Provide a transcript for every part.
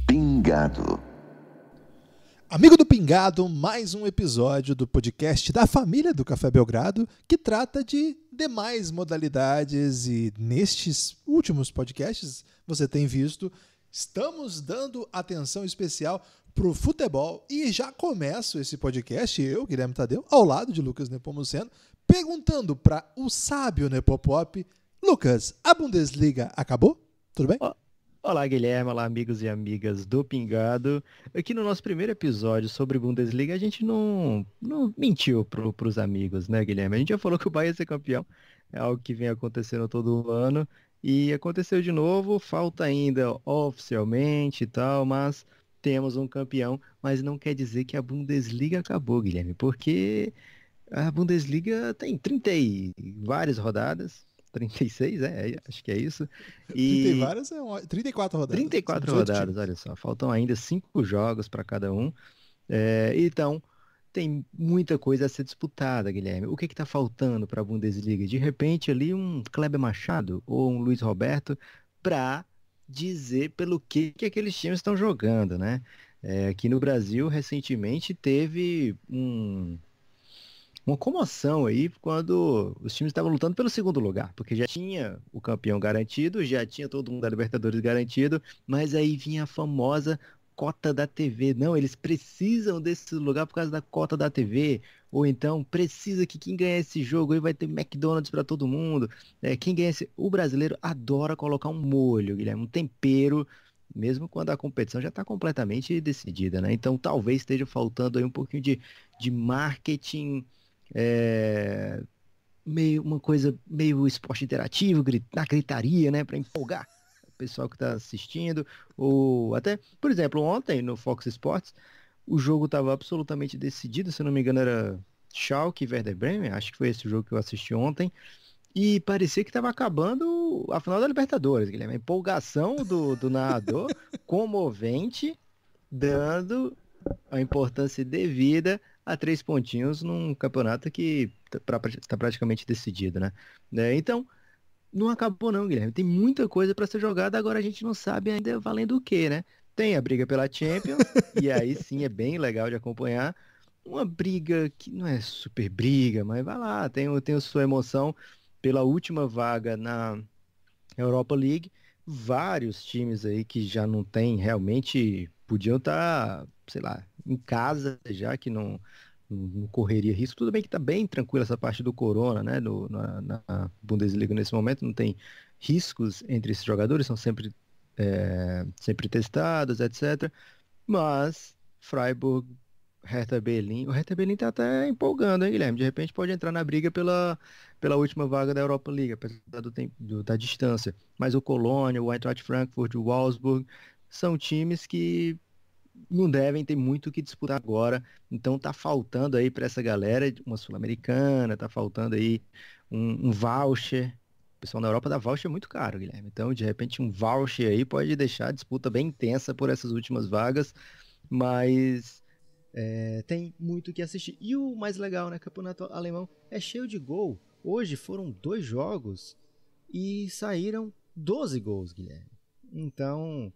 Pingado. Amigo do Pingado, mais um episódio do podcast da família do Café Belgrado, que trata de demais modalidades, e nestes últimos podcasts, você tem visto, estamos dando atenção especial para o futebol, e já começo esse podcast, eu, Guilherme Tadeu, ao lado de Lucas Nepomuceno, perguntando para o sábio Nepopop: Lucas, a Bundesliga acabou? Tudo bem? Olá, Guilherme, olá, amigos e amigas do Pingado. Aqui no nosso primeiro episódio sobre Bundesliga, a gente não mentiu pros amigos, né, Guilherme? A gente já falou que o Bayern ia ser campeão, é algo que vem acontecendo todo ano, e aconteceu de novo, falta ainda oficialmente e tal, mas temos um campeão, mas não quer dizer que a Bundesliga acabou, Guilherme, porque a Bundesliga tem 30 e várias rodadas, 36, acho que é isso. 34 rodadas. 34 rodadas, olha só. Faltam ainda 5 jogos para cada um. Então, tem muita coisa a ser disputada, Guilherme. O que está faltando para a Bundesliga? De repente, ali um Kleber Machado ou um Luiz Roberto para dizer pelo que aqueles times estão jogando, né? Aqui no Brasil, recentemente, teve uma comoção aí quando os times estavam lutando pelo segundo lugar, porque já tinha o campeão garantido, já tinha todo mundo da Libertadores garantido, mas aí vinha a famosa cota da TV. Não, eles precisam desse lugar por causa da cota da TV, ou então precisa que quem ganhar esse jogo aí vai ter McDonald's para todo mundo. Quem ganha O brasileiro adora colocar um molho, Guilherme, um tempero, mesmo quando a competição já está completamente decidida, né? Então talvez esteja faltando aí um pouquinho de marketing, uma coisa meio esporte interativo, na gritaria, né, para empolgar o pessoal que está assistindo. Ou até, por exemplo, ontem no Fox Sports, o jogo estava absolutamente decidido, se não me engano era Schalke e Werder Bremen, acho que foi esse o jogo que eu assisti ontem, e parecia que estava acabando a final da Libertadores, Guilherme. A empolgação do narrador, comovente, dando a importância devida a 3 pontinhos num campeonato que está praticamente decidido, né? Então, não acabou não, Guilherme. Tem muita coisa para ser jogada, agora a gente não sabe ainda valendo o quê, né? Tem a briga pela Champions, e aí sim é bem legal de acompanhar. Uma briga que não é super briga, mas vai lá, tem a sua emoção pela última vaga na Europa League. Vários times aí que já não tem, realmente podiam estar, sei lá, em casa já, que não correria risco. Tudo bem que está bem tranquilo essa parte do Corona, né? Na Bundesliga nesse momento não tem riscos entre esses jogadores, são sempre testados, etc. Mas Freiburg, Hertha Berlim, o Hertha Berlim está até empolgando, hein, Guilherme? De repente pode entrar na briga pela última vaga da Europa League, apesar da distância. Mas o Colônia, o Eintracht Frankfurt, o Wolfsburg são times que não devem ter muito o que disputar agora. Então tá faltando aí para essa galera uma Sul-Americana, tá faltando aí um voucher. O pessoal na Europa dá voucher muito caro, Guilherme. Então, de repente, um voucher aí pode deixar a disputa bem intensa por essas últimas vagas, mas tem muito o que assistir. E o mais legal, né? Campeonato alemão é cheio de gol. Hoje foram 2 jogos e saíram 12 gols, Guilherme. Então,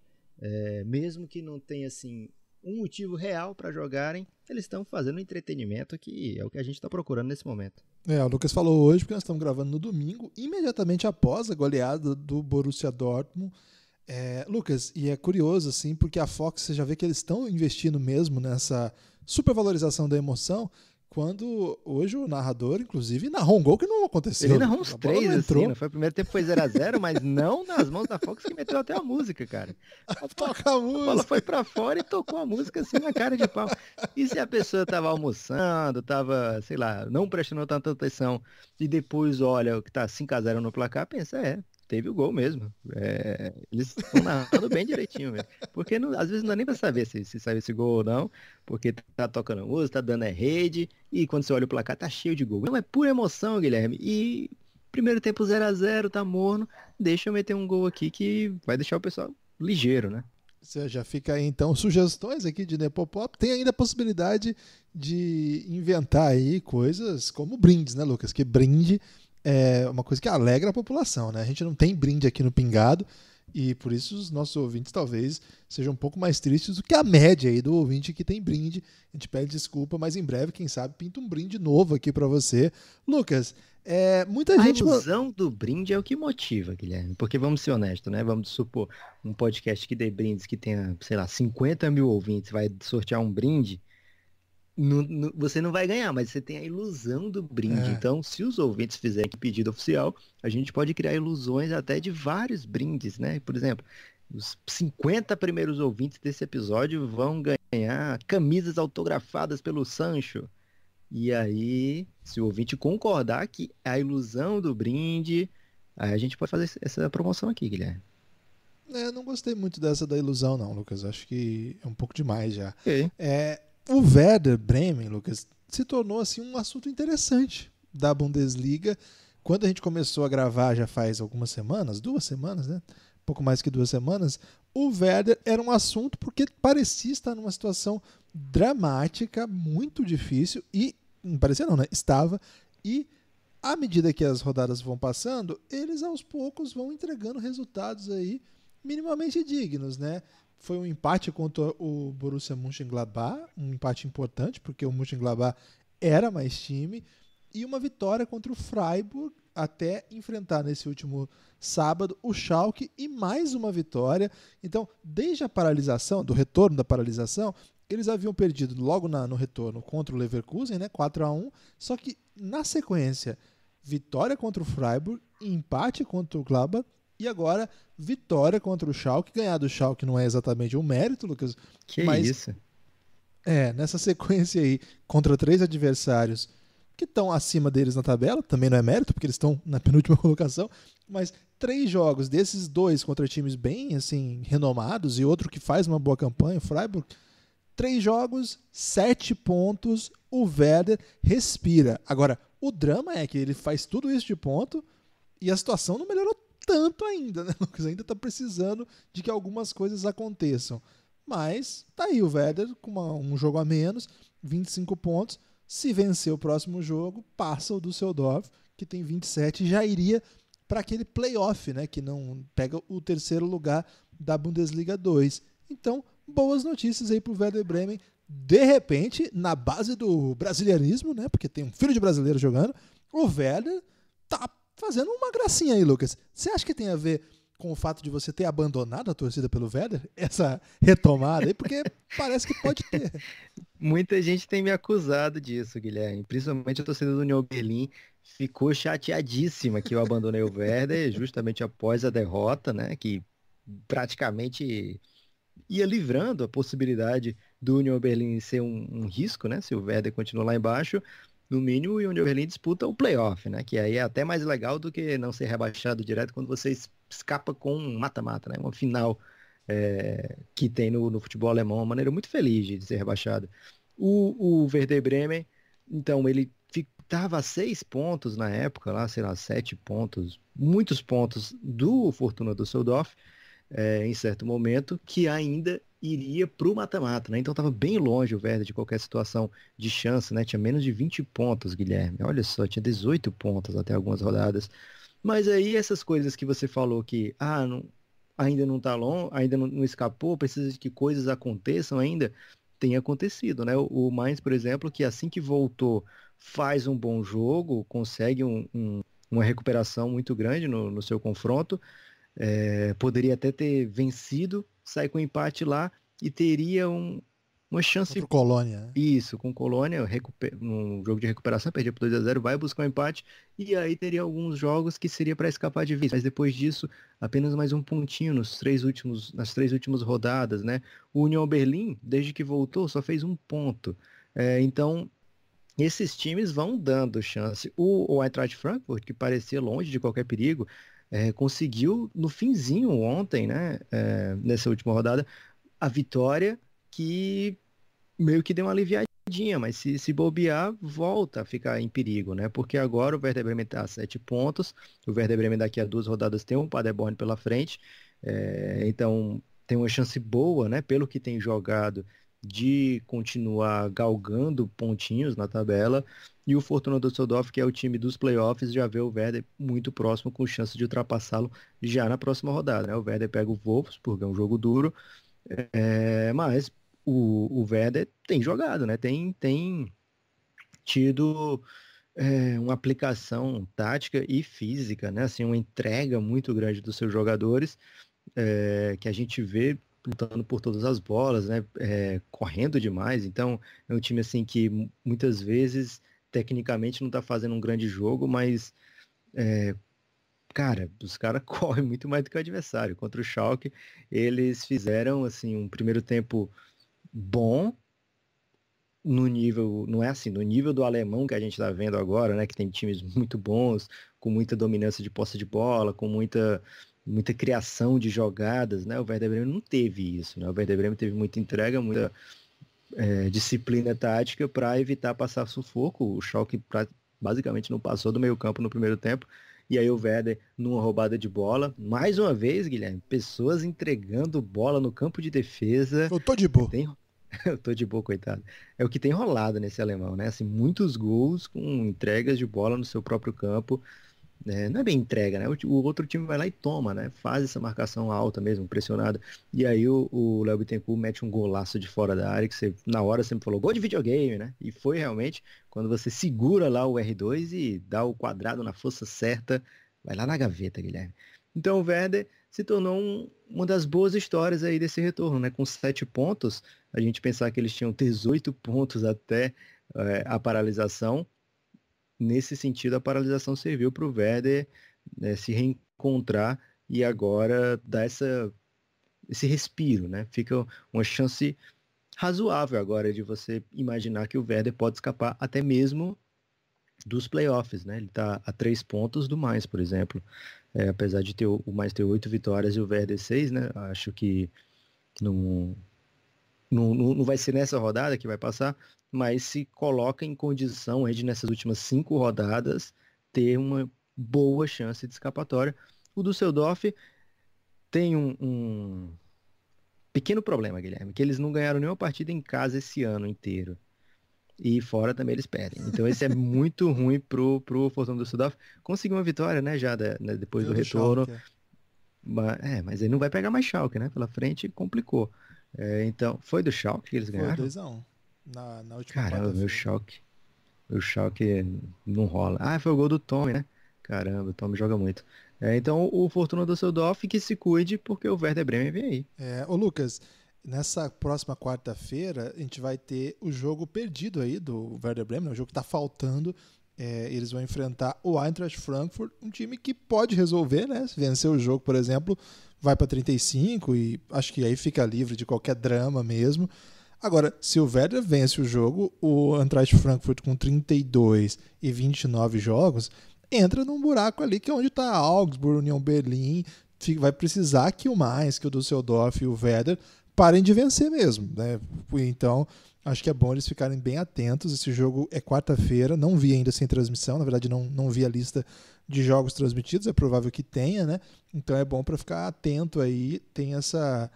mesmo que não tenha assim um motivo real para jogarem, eles estão fazendo um entretenimento que é o que a gente está procurando nesse momento. O Lucas falou hoje, porque nós estamos gravando no domingo, imediatamente após a goleada do Borussia Dortmund. Lucas, e é curioso, assim, porque a Fox, você já vê que eles estão investindo mesmo nessa supervalorização da emoção, quando hoje o narrador, inclusive, narrou um gol que não aconteceu. Ele narrou uns 3, assim, não foi o primeiro tempo, foi 0-0, mas não nas mãos da Fox, que meteu até a música, cara. Toca a música. A bola foi pra fora e tocou a música assim na cara de pau. E se a pessoa tava almoçando, tava, sei lá, não prestando tanta atenção, e depois olha o que tá 5-0 no placar, pensa, teve o gol mesmo. Eles estão narrando bem direitinho mesmo. Porque às vezes não dá nem pra saber se saiu esse gol ou não, porque tá tocando música, tá dando rede, e quando você olha o placar tá cheio de gol. Não, é pura emoção, Guilherme. E primeiro tempo 0-0, tá morno, deixa eu meter um gol aqui que vai deixar o pessoal ligeiro, né? Você já fica aí, então, sugestões aqui de Nepopop. Tem ainda a possibilidade de inventar aí coisas como brindes, né, Lucas? Que brinde é uma coisa que alegra a população, né? A gente não tem brinde aqui no Pingado e por isso os nossos ouvintes talvez sejam um pouco mais tristes do que a média aí do ouvinte que tem brinde. A gente pede desculpa, mas em breve, quem sabe, pinta um brinde novo aqui para você. Lucas, muita A gente... ilusão do brinde é o que motiva, Guilherme. Porque vamos ser honestos, né? Vamos supor um podcast que dê brindes que tenha, sei lá, 50 mil ouvintes, vai sortear um brinde. Você não vai ganhar, mas você tem a ilusão do brinde. É, Então, se os ouvintes fizerem pedido oficial, a gente pode criar ilusões até de vários brindes, né? Por exemplo, os 50 primeiros ouvintes desse episódio vão ganhar camisas autografadas pelo Sancho. E aí, se o ouvinte concordar que é a ilusão do brinde, aí a gente pode fazer essa promoção aqui, Guilherme. não gostei muito dessa da ilusão, não, Lucas. Acho que é um pouco demais já. Ok. O Werder Bremen, Lucas, se tornou assim um assunto interessante da Bundesliga. Quando a gente começou a gravar, já faz algumas semanas, 2 semanas, né? Pouco mais que 2 semanas, o Werder era um assunto porque parecia estar numa situação dramática, muito difícil, e não parecia não, né? Estava, e à medida que as rodadas vão passando, eles aos poucos vão entregando resultados aí minimamente dignos, né? Foi um empate contra o Borussia Mönchengladbach, um empate importante, porque o Mönchengladbach era mais time, e uma vitória contra o Freiburg, até enfrentar nesse último sábado o Schalke, e mais uma vitória. Então, desde a paralisação, do retorno da paralisação, eles haviam perdido logo no retorno contra o Leverkusen, né, 4-1, só que na sequência, vitória contra o Freiburg, empate contra o Gladbach, e agora vitória contra o Schalke. Ganhar do Schalke não é exatamente um mérito, Lucas, Que mas isso? nessa sequência aí, contra 3 adversários que estão acima deles na tabela, também não é mérito, porque eles estão na penúltima colocação, mas 3 jogos desses 2 contra times bem assim renomados e outro que faz uma boa campanha, o Freiburg, 3 jogos, 7 pontos, o Werder respira. Agora, o drama é que ele faz tudo isso de ponto e a situação não melhorou tanto ainda, né, Lucas? Ainda está precisando de que algumas coisas aconteçam. Mas tá aí o Werder com um jogo a menos, 25 pontos. Se vencer o próximo jogo, passa o Düsseldorf, que tem 27, e já iria para aquele playoff, né, que não pega o terceiro lugar da Bundesliga 2. Então, boas notícias aí para o Werder Bremen. De repente, na base do brasilianismo, né, porque tem um filho de brasileiro jogando, o Werder tá fazendo uma gracinha aí, Lucas. Você acha que tem a ver com o fato de você ter abandonado a torcida pelo Werder? Essa retomada aí? Porque parece que pode ter. Muita gente tem me acusado disso, Guilherme. Principalmente a torcida do União Berlim ficou chateadíssima que eu abandonei o Werder justamente após a derrota, né? Que praticamente ia livrando a possibilidade do União Berlim ser um risco, né? Se o Werder continuar lá embaixo, no mínimo o União Berlim disputa o playoff, né? Que aí é até mais legal do que não ser rebaixado direto quando você escapa com um mata-mata, né? Uma final que tem no futebol alemão, uma maneira muito feliz de ser rebaixado. O Werder Bremen, então, ele estava a 6 pontos na época, lá, sei lá, 7 pontos, muitos pontos do Fortuna Düsseldorf, em certo momento, que ainda iria para o mata-mata, né? Então estava bem longe o Werder de qualquer situação de chance, né? Tinha menos de 20 pontos, Guilherme. Olha só, tinha 18 pontos até algumas rodadas. Mas aí essas coisas que você falou que ainda não está longe, ainda não escapou, precisa de que coisas aconteçam ainda, tem acontecido, né? O Mainz, por exemplo, que assim que voltou faz um bom jogo, consegue uma recuperação muito grande no seu confronto, poderia até ter vencido, sai com empate lá e teria uma chance. Contra o Colônia, né? Isso, com Colônia, num jogo de recuperação, perdia por 2-0, vai buscar um empate, e aí teria alguns jogos que seria para escapar de vez. Mas depois disso, apenas mais um pontinho nas 3 últimas rodadas, né? O União Berlim, desde que voltou, só fez um ponto. Então, esses times vão dando chance. O Eintracht Frankfurt, que parecia longe de qualquer perigo, conseguiu no finzinho ontem, né? Nessa última rodada, a vitória que meio que deu uma aliviadinha, mas se bobear, volta a ficar em perigo, né? Porque agora o Werder Bremen está a 7 pontos, o Werder Bremen daqui a 2 rodadas tem um Paderborn pela frente, Então, tem uma chance boa, né, pelo que tem jogado, de continuar galgando pontinhos na tabela. E o Fortuna Düsseldorf, que é o time dos playoffs, já vê o Werder muito próximo, com chance de ultrapassá-lo já na próxima rodada, né? O Werder pega o Wolfsburg, é um jogo duro, mas o Werder tem jogado, né? Tem tido uma aplicação tática e física, né? Assim, uma entrega muito grande dos seus jogadores, que a gente vê lutando por todas as bolas, né? Correndo demais. Então, é um time assim que muitas vezes tecnicamente não está fazendo um grande jogo, mas cara, os caras correm muito mais do que o adversário. Contra o Schalke, eles fizeram assim um primeiro tempo bom no nível, não é assim, no nível do alemão que a gente está vendo agora, né, que tem times muito bons, com muita dominância de posse de bola, com muita criação de jogadas, né? O Werder Bremen não teve isso, né? O Werder Bremen teve muita entrega, muita disciplina tática para evitar passar sufoco. O Schalke basicamente não passou do meio-campo no primeiro tempo. E aí o Werder numa roubada de bola, mais uma vez, Guilherme, pessoas entregando bola no campo de defesa. Eu tô de boa. Eu tô de boa, coitado. É o que tem rolado nesse alemão, né? Assim, muitos gols com entregas de bola no seu próprio campo. Não é bem entrega, né? O outro time vai lá e toma, né? Faz essa marcação alta mesmo, pressionada. E aí o Léo Bittencourt mete um golaço de fora da área, que você, na hora, sempre falou, gol de videogame, né? E foi realmente, quando você segura lá o R2 e dá o quadrado na força certa, vai lá na gaveta, Guilherme. Então o Werder se tornou uma das boas histórias aí desse retorno, né? Com 7 pontos, a gente pensar que eles tinham 18 pontos até a paralisação. Nesse sentido, a paralisação serviu para o Werder, né, se reencontrar e agora dar esse respiro, né? Fica uma chance razoável agora de você imaginar que o Werder pode escapar até mesmo dos playoffs, né? Ele está a 3 pontos do Mainz, por exemplo. Apesar de ter o Mainz ter 8 vitórias e o Werder 6, né? Acho que não vai ser nessa rodada que vai passar, mas se coloca em condição de, nessas últimas 5 rodadas, ter uma boa chance de escapatória. O Düsseldorf tem um pequeno problema, Guilherme, que eles não ganharam nenhuma partida em casa esse ano inteiro. E fora também eles perdem. Então esse é muito ruim pro Fortuna Düsseldorf. Conseguiu uma vitória, né, já depois do retorno. Schalke. Mas ele não vai pegar mais Schalke, né? Pela frente complicou. Então, foi do Schalke que eles Foi ganharam? 2-1 na última Caramba, quarta-feira. Meu Schalke não rola. Ah, foi o gol do Tommy, né? Caramba, o Tommy joga muito. Então, o Fortuna Düsseldorf que se cuide, porque o Werder Bremen vem aí. Ô Lucas, nessa próxima quarta-feira a gente vai ter o jogo perdido aí do Werder Bremen, o jogo que está faltando. Eles vão enfrentar o Eintracht Frankfurt, um time que pode resolver, né? Se vencer o jogo, por exemplo, vai para 35 e acho que aí fica livre de qualquer drama mesmo. Agora, se o Werder vence o jogo, o Eintracht Frankfurt com 32 e 29 jogos entra num buraco ali que é onde está Augsburg, União Berlim. Vai precisar que o Mainz, que o Düsseldorf e o Werder parem de vencer mesmo, né? Então, acho que é bom eles ficarem bem atentos. Esse jogo é quarta-feira, não vi ainda sem transmissão, na verdade não vi a lista de jogos transmitidos, é provável que tenha, né? Então é bom para ficar atento aí. Tem essa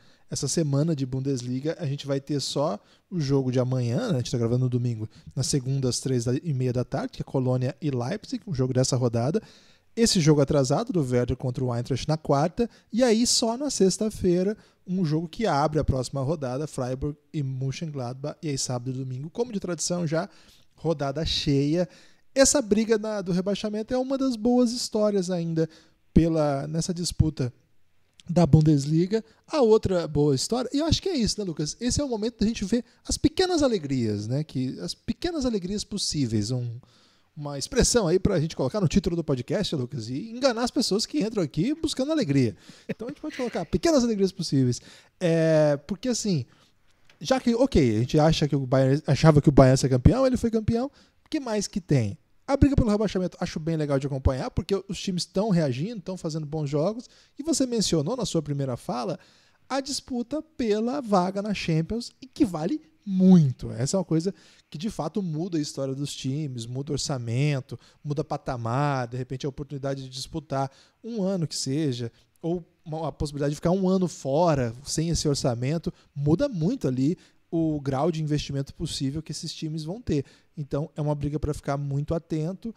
semana de Bundesliga, a gente vai ter só o jogo de amanhã, né? A gente está gravando no domingo, na segunda às 3h30 da tarde, que é Colônia e Leipzig, um jogo dessa rodada. Esse jogo atrasado do Werder contra o Eintracht na quarta, e aí só na sexta-feira um jogo que abre a próxima rodada, Freiburg e Mönchengladbach, e aí sábado e domingo, como de tradição já, rodada cheia. Essa briga do rebaixamento é uma das boas histórias ainda nessa disputa da Bundesliga. A outra boa história, e eu acho que é isso, né, Lucas? Esse é o momento da gente ver as pequenas alegrias, né? As pequenas alegrias possíveis, uma expressão aí pra gente colocar no título do podcast, Lucas, e enganar as pessoas que entram aqui buscando alegria. Então a gente pode colocar pequenas alegrias possíveis. Porque assim, já que, ok, a gente achava que o Bayern ia ser campeão, ele foi campeão, o que mais que tem? A briga pelo rebaixamento acho bem legal de acompanhar, porque os times estão reagindo, estão fazendo bons jogos, e você mencionou na sua primeira fala a disputa pela vaga na Champions, e que vale muito. Essa é uma coisa que de fato muda a história dos times, muda o orçamento, muda patamar, de repente a oportunidade de disputar um ano que seja, ou a possibilidade de ficar um ano fora, sem esse orçamento, muda muito ali o grau de investimento possível que esses times vão ter. Então, é uma briga para ficar muito atento.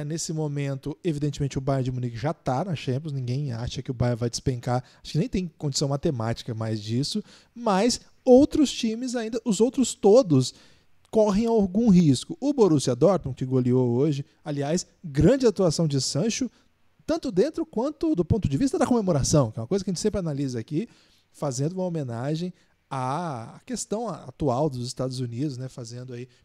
Nesse momento, evidentemente, o Bayern de Munique já está na Champions, ninguém acha que o Bayern vai despencar, acho que nem tem condição matemática mais disso, mas outros times ainda, os outros todos, correm algum risco. O Borussia Dortmund, que goleou hoje, aliás, grande atuação de Sancho, tanto dentro quanto do ponto de vista da comemoração, que é uma coisa que a gente sempre analisa aqui, fazendo uma homenagem à questão atual dos Estados Unidos, né,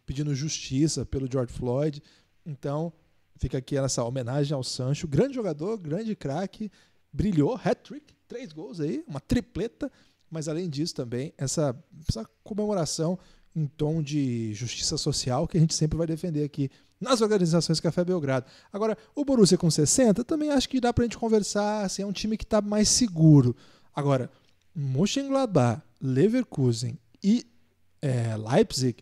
pedindo justiça pelo George Floyd. Então, fica aqui essa homenagem ao Sancho, grande jogador, grande craque, brilhou, hat-trick, 3 gols aí, uma tripleta, mas além disso também essa comemoração em tom de justiça social que a gente sempre vai defender aqui nas organizações Café Belgrado. Agora, o Borussia com 60, também acho que dá pra gente conversar, assim, é um time que tá mais seguro. Agora, Mönchengladbach, Leverkusen e Leipzig,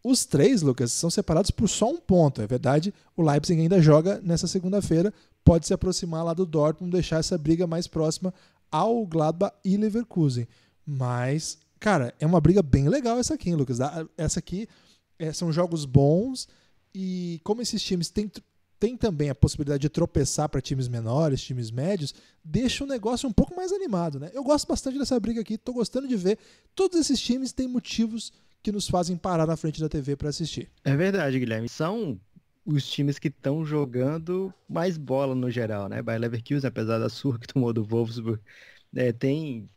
os 3, Lucas, são separados por só um ponto. É verdade, o Leipzig ainda joga nessa segunda-feira, pode se aproximar lá do Dortmund, deixar essa briga mais próxima ao Gladbach e Leverkusen. Mas, cara, é uma briga bem legal essa aqui, hein, Lucas? Essa aqui são jogos bons e como esses times têm também a possibilidade de tropeçar para times menores, times médios, deixa o negócio um pouco mais animado, né? Eu gosto bastante dessa briga aqui, tô gostando de ver. Todos esses times têm motivos que nos fazem parar na frente da TV para assistir. É verdade, Guilherme. São os times que estão jogando mais bola no geral, né? Bayer Leverkusen, apesar da surra que tomou do Wolfsburg, tem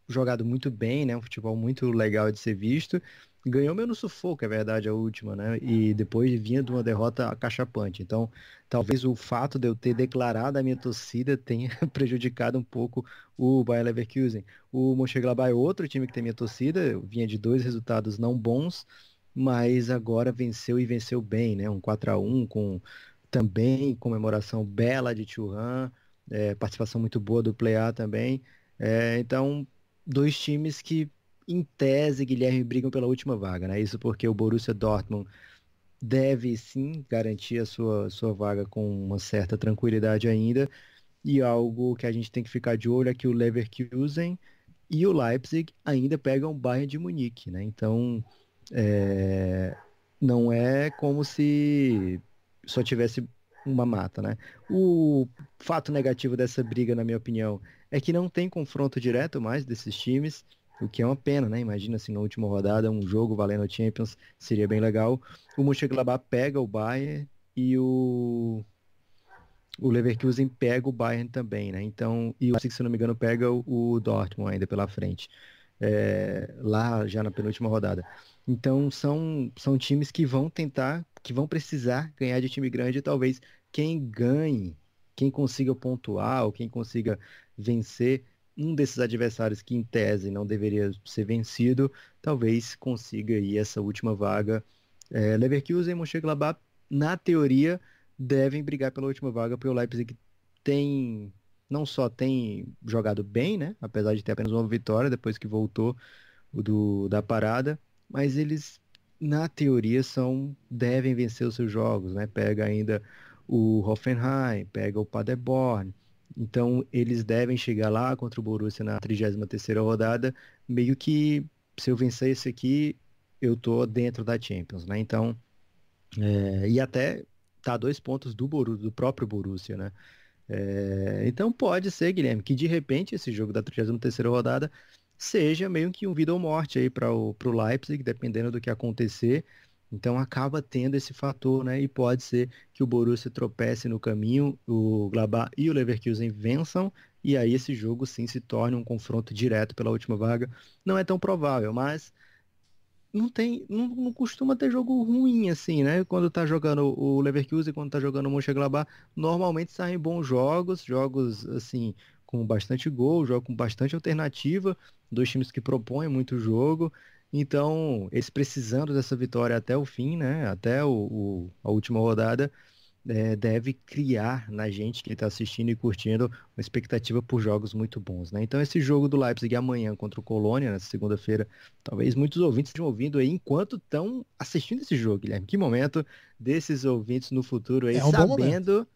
jogado muito bem, né? Um futebol muito legal de ser visto. Ganhou meio no sufoco, é verdade, a última, né? E depois vinha de uma derrota acachapante. Então, talvez o fato de eu ter declarado a minha torcida tenha prejudicado um pouco o Bayer Leverkusen. O Mönchengladbach é outro time que tem minha torcida, vinha de 2 resultados não bons, mas agora venceu e venceu bem, né? Um 4-1 com também comemoração bela de Thuram, participação muito boa do Plea também. Então, 2 times que em tese, Guilherme, brigam pela última vaga, né? Isso porque o Borussia Dortmund deve sim garantir a sua vaga com uma certa tranquilidade ainda. E algo que a gente tem que ficar de olho é que o Leverkusen e o Leipzig ainda pegam o Bayern de Munique, né? Então, não é como se só tivesse uma mata, né? O fato negativo dessa briga, na minha opinião, é que não tem confronto direto mais desses times. O que é uma pena, né? Imagina se na última rodada um jogo valendo a Champions seria bem legal. O Mönchengladbach pega o Bayern e o Leverkusen pega o Bayern também, né? Então, e o Leipzig, se não me engano, pega o Dortmund ainda pela frente. Lá já na penúltima rodada. Então, são times que vão tentar, que vão precisar ganhar de time grande e talvez quem ganhe, quem consiga pontuar ou quem consiga vencer um desses adversários que, em tese, não deveria ser vencido, talvez consiga aí essa última vaga. Leverkusen e Mönchengladbach, na teoria, devem brigar pela última vaga, porque o Leipzig não só tem jogado bem, né? Apesar de ter apenas uma vitória depois que voltou da parada, mas eles, na teoria, devem vencer os seus jogos, né? Pega ainda o Hoffenheim, pega o Paderborn. Então, eles devem chegar lá contra o Borussia na 33ª rodada, meio que, se eu vencer esse aqui, eu tô dentro da Champions, né? Então, e até tá 2 pontos do próprio Borussia, né? Então, pode ser, Guilherme, que de repente esse jogo da 33ª rodada seja meio que um vida ou morte aí para o Leipzig, dependendo do que acontecer. Então acaba tendo esse fator, né? E pode ser que o Borussia tropece no caminho, o Gladbach e o Leverkusen vençam, e aí esse jogo sim se torne um confronto direto pela última vaga. Não é tão provável, mas não costuma ter jogo ruim assim, né? Quando tá jogando o Leverkusen, quando tá jogando o Mönchengladbach, normalmente saem bons jogos assim, com bastante gol, jogo com bastante alternativa, 2 times que propõem muito jogo. Então, eles precisando dessa vitória até o fim, né? Até a última rodada, deve criar na gente que está assistindo e curtindo uma expectativa por jogos muito bons, né? Então, esse jogo do Leipzig amanhã contra o Colônia, na segunda-feira, talvez muitos ouvintes estejam ouvindo aí enquanto estão assistindo esse jogo, Guilherme. Que momento desses ouvintes no futuro aí, Um sabendo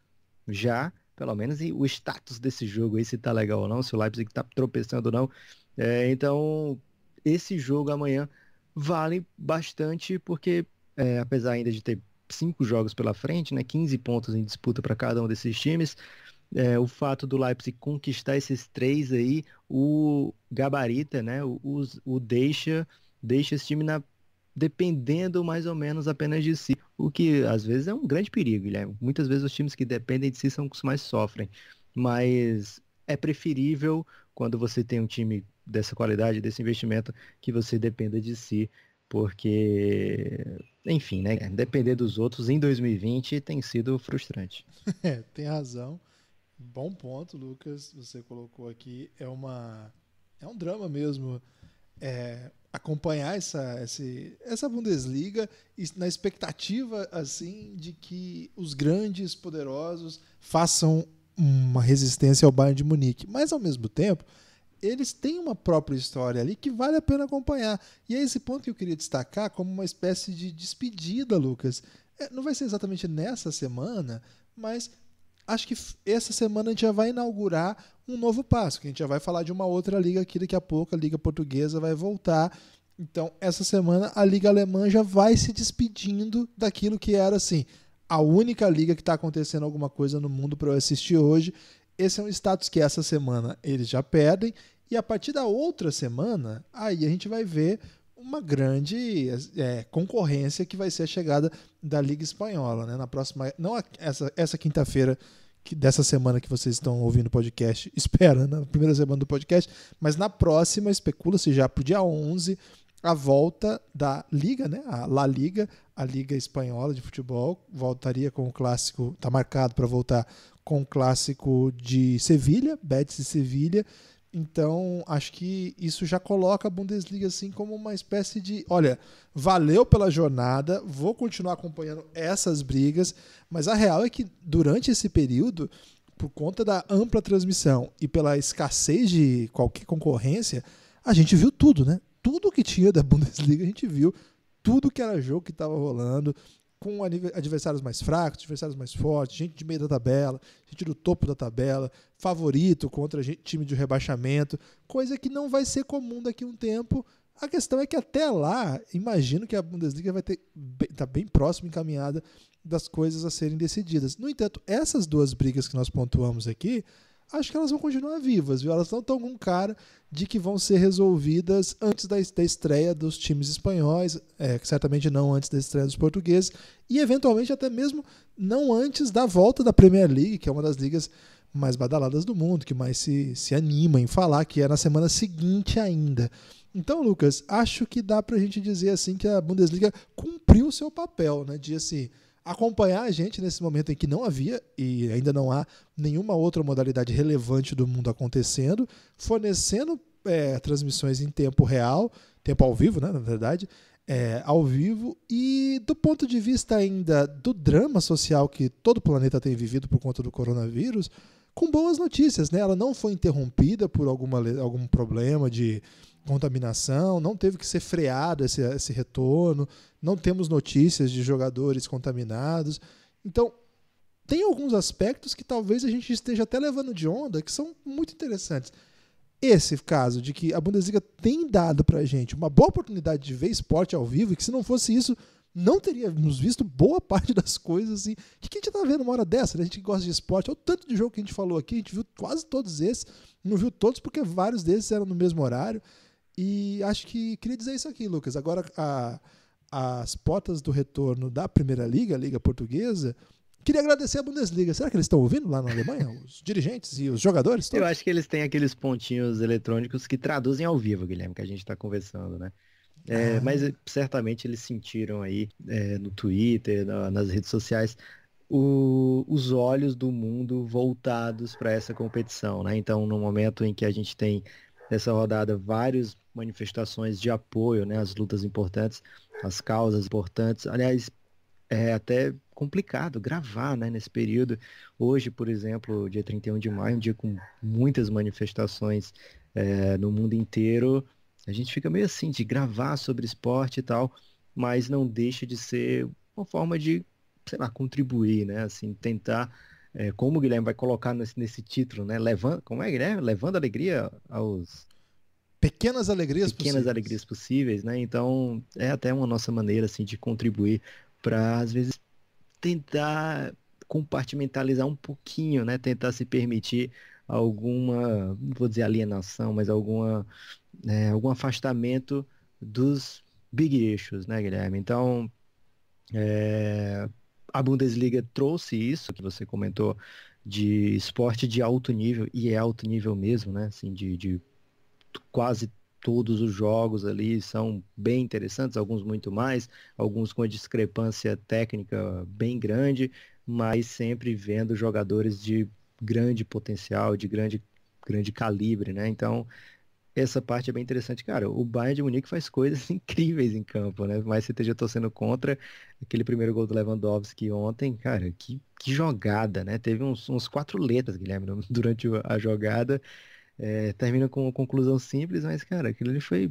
já pelo menos o status desse jogo aí, se tá legal ou não, se o Leipzig tá tropeçando ou não. Então, esse jogo amanhã vale bastante porque, apesar ainda de ter 5 jogos pela frente, né, 15 pontos em disputa para cada um desses times, o fato do Leipzig conquistar esses 3 aí, o gabarita, né, o deixa esse time dependendo mais ou menos apenas de si, o que às vezes é um grande perigo, Guilherme. Muitas vezes os times que dependem de si são os que mais sofrem, mas é preferível quando você tem um time dessa qualidade, desse investimento, que você dependa de si, porque, enfim, né, depender dos outros em 2020 tem sido frustrante. Tem razão. Bom ponto, Lucas. Você colocou aqui. É um drama mesmo acompanhar essa Bundesliga na expectativa assim de que os grandes poderosos façam uma resistência ao Bayern de Munique. Mas ao mesmo tempo, eles têm uma própria história ali que vale a pena acompanhar. E é esse ponto que eu queria destacar como uma espécie de despedida, Lucas. Não vai ser exatamente nessa semana, mas acho que essa semana a gente já vai inaugurar um novo passo, que a gente já vai falar de uma outra liga aqui daqui a pouco, a Liga Portuguesa vai voltar. Então, essa semana a Liga Alemã já vai se despedindo daquilo que era assim, a única liga que está acontecendo alguma coisa no mundo para eu assistir hoje. Esse é um status que essa semana eles já perdem, e a partir da outra semana, aí a gente vai ver uma grande concorrência que vai ser a chegada da Liga Espanhola, né? Na próxima, não essa quinta-feira dessa semana que vocês estão ouvindo o podcast, espera, na primeira semana do podcast, mas na próxima, especula-se já para o dia 11, a volta da Liga, né? A La Liga, a Liga Espanhola de Futebol, voltaria com o clássico, está marcado para voltar com o clássico de Sevilha, Betis e Sevilha. Então, acho que isso já coloca a Bundesliga assim como uma espécie de, olha, valeu pela jornada, vou continuar acompanhando essas brigas, mas a real é que durante esse período, por conta da ampla transmissão e pela escassez de qualquer concorrência, a gente viu tudo, né? Tudo que tinha da Bundesliga a gente viu, tudo que era jogo que estava rolando, com adversários mais fracos, adversários mais fortes, gente de meio da tabela, gente do topo da tabela, favorito contra time de rebaixamento, coisa que não vai ser comum daqui a um tempo. A questão é que até lá, imagino que a Bundesliga vai tá bem próximo, encaminhada das coisas a serem decididas. No entanto, essas duas brigas que nós pontuamos aqui, acho que elas vão continuar vivas, viu? Elas não estão com cara de que vão ser resolvidas antes da estreia dos times espanhóis, certamente não antes da estreia dos portugueses, e eventualmente até mesmo não antes da volta da Premier League, que é uma das ligas mais badaladas do mundo, que mais se anima em falar, que é na semana seguinte ainda. Então, Lucas, acho que dá pra gente dizer assim que a Bundesliga cumpriu o seu papel, né? De assim, acompanhar a gente nesse momento em que não havia e ainda não há nenhuma outra modalidade relevante do mundo acontecendo, fornecendo transmissões em tempo real, tempo ao vivo, né, na verdade, ao vivo, e do ponto de vista ainda do drama social que todo o planeta tem vivido por conta do coronavírus, com boas notícias, né? Ela não foi interrompida por algum problema de contaminação, não teve que ser freado esse retorno, não temos notícias de jogadores contaminados. Então, tem alguns aspectos que talvez a gente esteja até levando de onda, que são muito interessantes. Esse caso de que a Bundesliga tem dado pra gente uma boa oportunidade de ver esporte ao vivo, e que se não fosse isso, não teríamos visto boa parte das coisas assim. O que a gente tá vendo uma hora dessa, né? A gente que gosta de esporte, olha o tanto de jogo que a gente falou aqui, a gente viu quase todos esses, não viu todos porque vários desses eram no mesmo horário. E acho que queria dizer isso aqui, Lucas. Agora, as portas do retorno da Primeira Liga, a Liga Portuguesa, queria agradecer a Bundesliga. Será que eles estão ouvindo lá na Alemanha? Os dirigentes e os jogadores? Todos? Eu acho que eles têm aqueles pontinhos eletrônicos que traduzem ao vivo, Guilherme, que a gente está conversando, né? Mas certamente eles sentiram aí no Twitter, nas redes sociais, os olhos do mundo voltados para essa competição, né? Então, no momento em que a gente tem nessa rodada várias manifestações de apoio, né, às lutas importantes, às causas importantes. Aliás, é até complicado gravar, né, nesse período. Hoje, por exemplo, dia 31 de maio, um dia com muitas manifestações no mundo inteiro, a gente fica meio assim de gravar sobre esporte e tal, mas não deixa de ser uma forma de, sei lá, contribuir, né, assim, tentar como o Guilherme vai colocar nesse título, né? Como é, Guilherme? Levando alegria aos Pequenas alegrias pequenas possíveis. alegrias possíveis, né? Então, é até uma nossa maneira, assim, de contribuir para, às vezes, tentar compartimentalizar um pouquinho, né? Tentar se permitir alguma, não vou dizer alienação, mas algum afastamento dos big issues, né, Guilherme? Então, a Bundesliga trouxe isso que você comentou de esporte de alto nível, e é alto nível mesmo, né? Assim, de quase todos os jogos ali são bem interessantes, alguns muito mais, alguns com a discrepância técnica bem grande, mas sempre vendo jogadores de grande potencial, de grande calibre, né? Então, essa parte é bem interessante. Cara, o Bayern de Munique faz coisas incríveis em campo, né? Mas você esteja torcendo contra aquele primeiro gol do Lewandowski ontem, cara, que jogada, né? Teve uns quatro letras, Guilherme, durante a jogada. Termina com uma conclusão simples, mas, cara, aquilo ali foi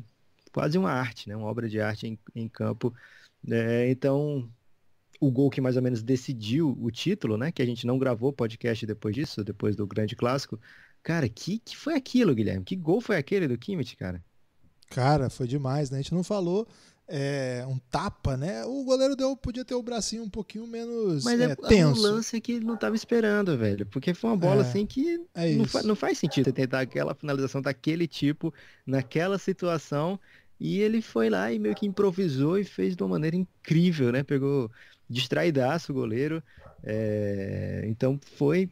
quase uma arte, né? Uma obra de arte em campo. Então, o gol que mais ou menos decidiu o título, né? Que a gente não gravou podcast depois disso, depois do grande clássico. Cara, que foi aquilo, Guilherme? Que gol foi aquele do Kimmich, cara? Cara, foi demais, né? A gente não falou um tapa, né? O goleiro podia ter o bracinho um pouquinho menos Mas é um tenso. lance que ele não estava esperando, velho. Porque foi uma bola É, assim que é não, isso. não faz sentido você tentar aquela finalização daquele tipo, naquela situação. E ele foi lá e meio que improvisou e fez de uma maneira incrível, né? Pegou distraidaço o goleiro. Então foi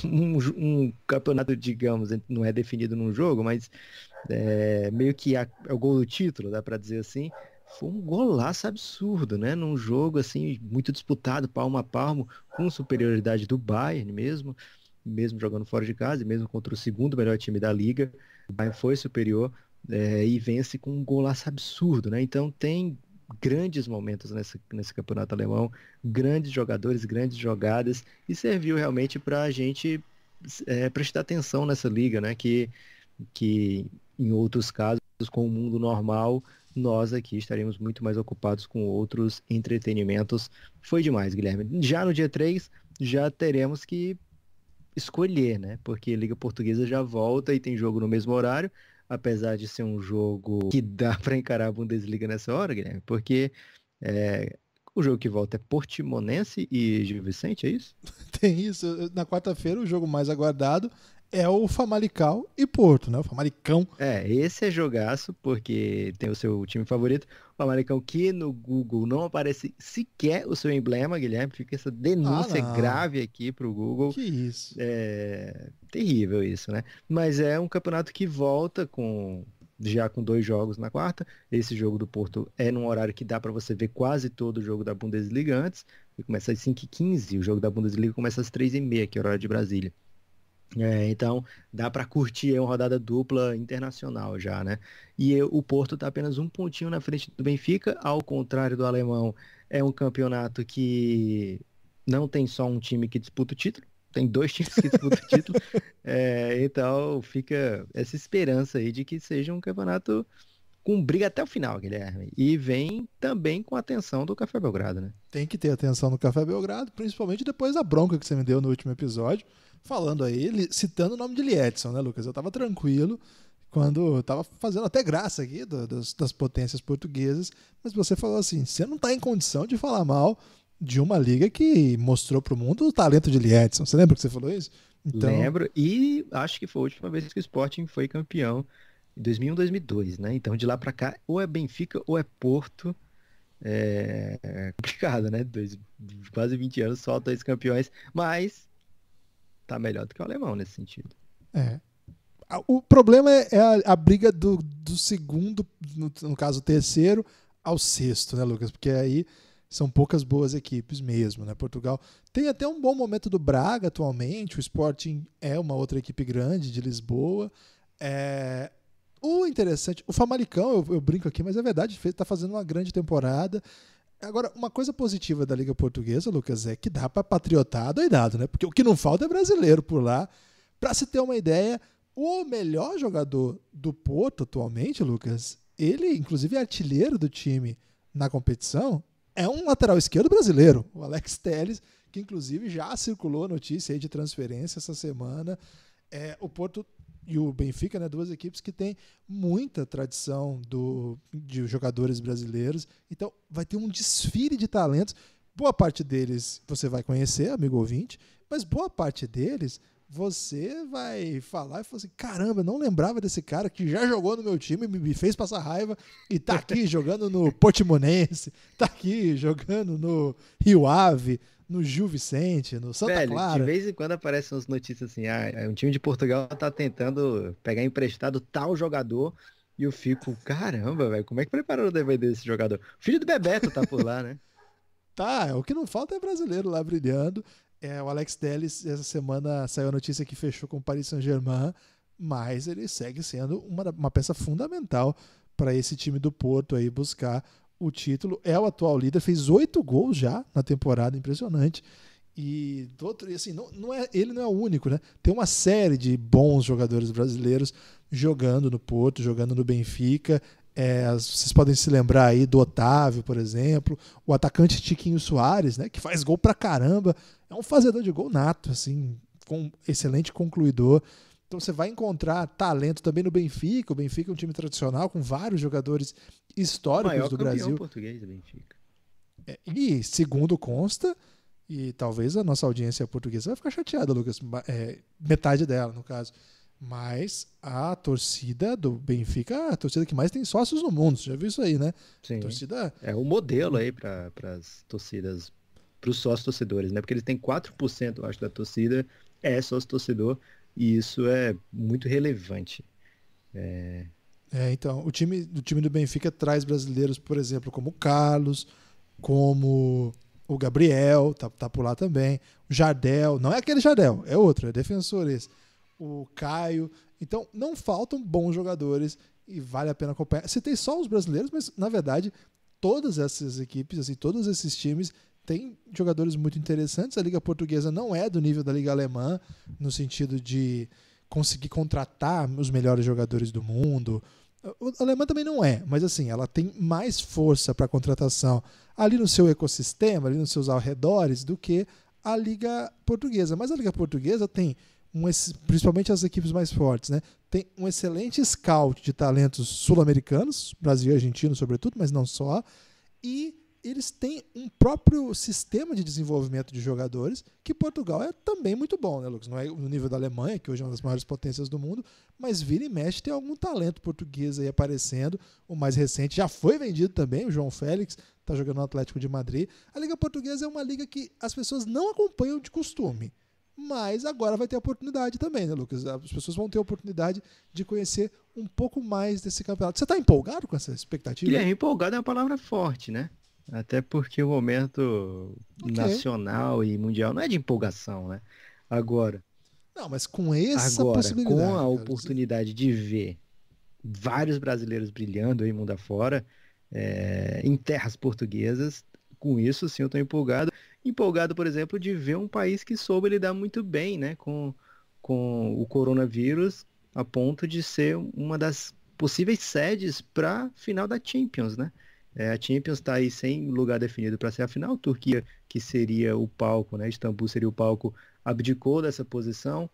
um campeonato, digamos, não é definido num jogo, mas meio que é o gol do título, dá pra dizer assim. Foi um golaço absurdo, né? Num jogo assim muito disputado, palmo a palmo, com superioridade do Bayern mesmo jogando fora de casa, e mesmo contra o segundo melhor time da liga, o Bayern foi superior e vence com um golaço absurdo, né? Então tem grandes momentos nesse campeonato alemão, grandes jogadores, grandes jogadas, e serviu realmente para a gente prestar atenção nessa liga, né? Que em outros casos, com o mundo normal, nós aqui estaríamos muito mais ocupados com outros entretenimentos. Foi demais, Guilherme. Já no dia 3 já teremos que escolher, né? Porque a Liga Portuguesa já volta e tem jogo no mesmo horário, apesar de ser um jogo que dá para encarar a Bundesliga nessa hora, Guilherme, porque o jogo que volta é Portimonense e Gil Vicente, é isso? Tem isso. Na quarta-feira, o jogo mais aguardado é o Famalicão e Porto, né? O Famalicão. Esse é jogaço, porque tem o seu time favorito, o Famalicão, que no Google não aparece sequer o seu emblema, Guilherme, fica essa Ah, denúncia não. grave aqui pro Google. Que isso. Terrível isso, né? Mas é um campeonato que volta já com 2 jogos na quarta. Esse jogo do Porto é num horário que dá para você ver quase todo o jogo da Bundesliga antes, que começa às 5h15, o jogo da Bundesliga começa às 3h30, que é o horário de Brasília. Então dá para curtir uma rodada dupla internacional já, né? E o Porto está apenas um pontinho na frente do Benfica, ao contrário do alemão, é um campeonato que não tem só um time que disputa o título, tem 2 times que disputam o título, então fica essa esperança aí de que seja um campeonato com briga até o final, Guilherme. E vem também com a atenção do Café Belgrado, né? Tem que ter atenção no Café Belgrado, principalmente depois da bronca que você me deu no último episódio, falando aí, citando o nome de Liedson, né, Lucas? Eu tava tranquilo quando eu tava fazendo até graça aqui das potências portuguesas, mas você falou assim, você não tá em condição de falar mal de uma liga que mostrou pro mundo o talento de Liedson. Você lembra que você falou isso? Então, Lembro, e acho que foi a última vez que o Sporting foi campeão, em 2001, 2002, né? Então de lá pra cá, ou é Benfica ou é Porto. É complicado, né? Quase 20 anos, só 2 campeões, mas tá melhor do que o alemão nesse sentido. é. O problema é a briga do segundo, no caso terceiro, ao sexto, né, Lucas? Porque aí são poucas boas equipes mesmo, né? Portugal tem até um bom momento do Braga atualmente, o Sporting é uma outra equipe grande de Lisboa. O interessante, o Famalicão, eu brinco aqui, mas é verdade, está fazendo uma grande temporada. Agora, uma coisa positiva da Liga Portuguesa, Lucas, é que dá para patriotar doidado, né? Porque o que não falta é brasileiro por lá. Para se ter uma ideia, o melhor jogador do Porto atualmente, Lucas, ele, inclusive, é artilheiro do time na competição, é um lateral esquerdo brasileiro, o Alex Telles, que inclusive já circulou notícia aí de transferência essa semana. O Porto e o Benfica, né, duas equipes que têm muita tradição de jogadores brasileiros. Então vai ter um desfile de talentos. Boa parte deles você vai conhecer, amigo ouvinte, mas boa parte deles você vai falar e falar assim, caramba, não lembrava desse cara que já jogou no meu time, me fez passar raiva e tá aqui jogando no Portimonense, tá aqui jogando no Rio Ave, no Gil Vicente, no Santa Clara. De vez em quando aparecem umas notícias assim, um time de Portugal tá tentando pegar emprestado tal jogador, e eu fico, caramba, velho, como é que prepararam o DVD desse jogador? O filho do Bebeto tá por lá, né? Tá, o que não falta é brasileiro lá brilhando. O Alex Telles, essa semana saiu a notícia que fechou com o Paris Saint-Germain, mas ele segue sendo uma peça fundamental para esse time do Porto aí buscar o título. É o atual líder, fez 8 gols já na temporada, impressionante. E assim, ele não é o único, né? Tem uma série de bons jogadores brasileiros jogando no Porto, jogando no Benfica. Vocês podem se lembrar aí do Otávio, por exemplo, o atacante Tiquinho Soares, né, que faz gol pra caramba, é um fazedor de gol nato, assim, com excelente concluidor. Então você vai encontrar talento também no Benfica. O Benfica é um time tradicional com vários jogadores históricos do Brasil. O maior campeão português do Benfica. E segundo consta, e talvez a nossa audiência portuguesa vai ficar chateada, Lucas, metade dela, no caso. Mas a torcida do Benfica é a torcida que mais tem sócios no mundo. Você já viu isso aí, né? Sim. Torcida... É o modelo aí para as torcidas, para os sócios torcedores, né? Porque eles têm 4%, eu acho, da torcida é sócio torcedor, e isso é muito relevante. Então, o time do Benfica traz brasileiros, por exemplo, como o Carlos, como o Gabriel, tá por lá também. O Jardel, não é aquele Jardel, é outro, é defensor esse. O Caio. Então, não faltam bons jogadores e vale a pena acompanhar. Citei só os brasileiros, mas, na verdade, todas essas equipes, assim, todos esses times têm jogadores muito interessantes. A Liga Portuguesa não é do nível da Liga Alemã, no sentido de conseguir contratar os melhores jogadores do mundo. A Alemã também não é, mas assim, ela tem mais força para contratação ali no seu ecossistema, ali nos seus arredores, do que a Liga Portuguesa. Mas a Liga Portuguesa tem principalmente as equipes mais fortes, né? Tem um excelente scout de talentos sul-americanos, Brasil e Argentina sobretudo, mas não só, e eles têm um próprio sistema de desenvolvimento de jogadores, que Portugal é também muito bom, né, Lucas? Não é no nível da Alemanha, que hoje é uma das maiores potências do mundo, mas vira e mexe tem algum talento português aí aparecendo. O mais recente já foi vendido também, o João Félix, está jogando no Atlético de Madrid. A Liga Portuguesa é uma liga que as pessoas não acompanham de costume, mas agora vai ter oportunidade também, né, Lucas? As pessoas vão ter a oportunidade de conhecer um pouco mais desse campeonato. Você está empolgado com essa expectativa? Empolgado é uma palavra forte, né? Até porque o momento nacional e mundial não é de empolgação, né? Agora... Não, mas com essa possibilidade... com a oportunidade de ver vários brasileiros brilhando aí mundo afora, em terras portuguesas, com isso, sim, eu estou empolgado. Empolgado, por exemplo, de ver um país que soube lidar muito bem, né, com o coronavírus, a ponto de ser uma das possíveis sedes para a final da Champions, né? A Champions está aí sem lugar definido para ser a final. Turquia, que seria o palco, né, Istambul seria o palco, abdicou dessa posição,